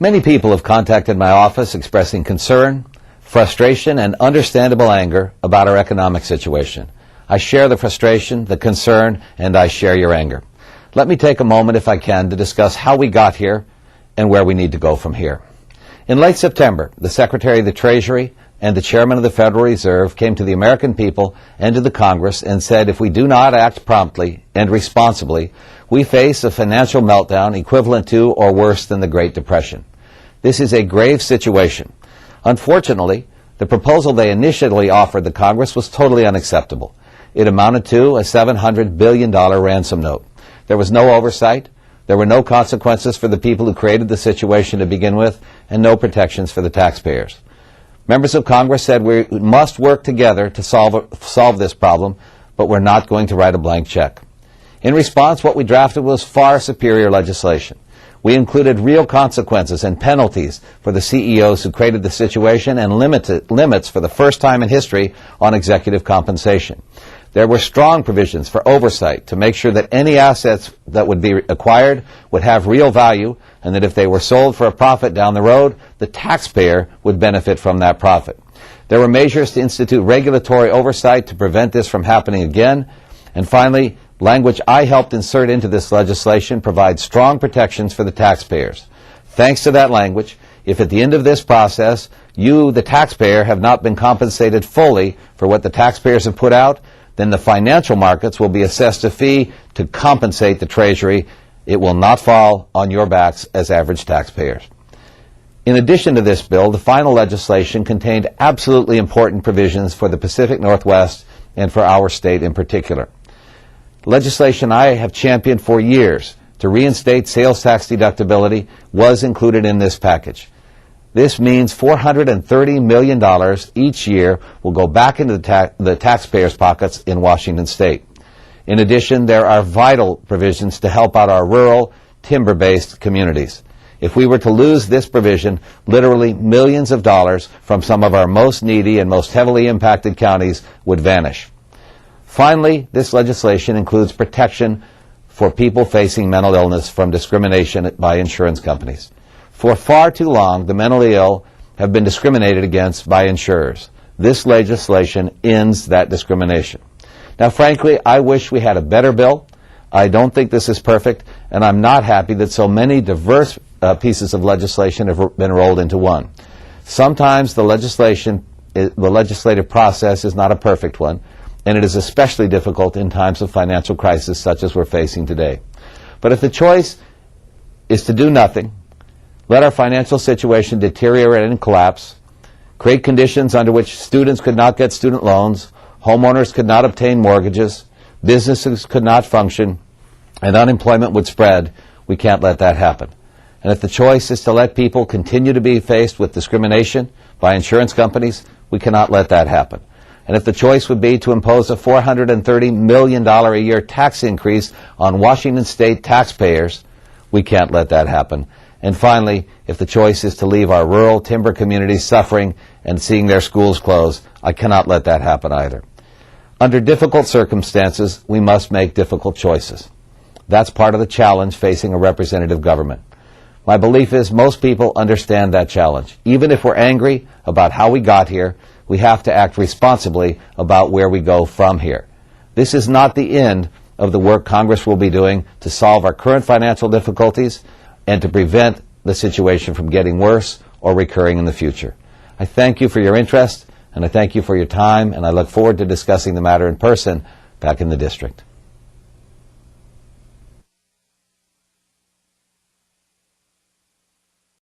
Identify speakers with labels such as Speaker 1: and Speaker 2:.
Speaker 1: Many people have contacted my office expressing concern, frustration, and understandable anger about our economic situation. I share the frustration, the concern, and I share your anger. Let me take a moment, if I can, to discuss how we got here and where we need to go from here. In late September, the Secretary of the Treasury and the Chairman of the Federal Reserve came to the American people and to the Congress and said, if we do not act promptly and responsibly, we face a financial meltdown equivalent to or worse than the Great Depression. This is a grave situation. Unfortunately, the proposal they initially offered the Congress was totally unacceptable. It amounted to a $700 billion ransom note. There was no oversight, there were no consequences for the people who created the situation to begin with, and no protections for the taxpayers. Members of Congress said we must work together to solve this problem, but we're not going to write a blank check. In response, what we drafted was far superior legislation. We included real consequences and penalties for the CEOs who created the situation and limits for the first time in history on executive compensation. There were strong provisions for oversight to make sure that any assets that would be acquired would have real value, and that if they were sold for a profit down the road, the taxpayer would benefit from that profit. There were measures to institute regulatory oversight to prevent this from happening again. And finally, language I helped insert into this legislation provides strong protections for the taxpayers. Thanks to that language, if at the end of this process, you, the taxpayer, have not been compensated fully for what the taxpayers have put out, then the financial markets will be assessed a fee to compensate the Treasury. It will not fall on your backs as average taxpayers. In addition to this bill, the final legislation contained absolutely important provisions for the Pacific Northwest and for our state in particular. Legislation I have championed for years to reinstate sales tax deductibility was included in this package. This means $430 million each year will go back into the taxpayers' pockets in Washington State. In addition, there are vital provisions to help out our rural, timber-based communities. If we were to lose this provision, literally millions of dollars from some of our most needy and most heavily impacted counties would vanish. Finally, this legislation includes protection for people facing mental illness from discrimination by insurance companies. For far too long, the mentally ill have been discriminated against by insurers. This legislation ends that discrimination. Now, frankly, I wish we had a better bill. I don't think this is perfect, and I'm not happy that so many diverse pieces of legislation have been rolled into one. Sometimes the legislative process is not a perfect one, and it is especially difficult in times of financial crisis such as we're facing today. But if the choice is to do nothing, let our financial situation deteriorate and collapse, create conditions under which students could not get student loans, homeowners could not obtain mortgages, businesses could not function, and unemployment would spread, we can't let that happen. And if the choice is to let people continue to be faced with discrimination by insurance companies, we cannot let that happen. And if the choice would be to impose a $430 million a year tax increase on Washington State taxpayers, we can't let that happen. And finally, if the choice is to leave our rural timber communities suffering and seeing their schools close, I cannot let that happen either. Under difficult circumstances, we must make difficult choices. That's part of the challenge facing a representative government. My belief is most people understand that challenge. Even if we're angry about how we got here, we have to act responsibly about where we go from here. This is not the end of the work Congress will be doing to solve our current financial difficulties and to prevent the situation from getting worse or recurring in the future. I thank you for your interest, and I thank you for your time, and I look forward to discussing the matter in person back in the district.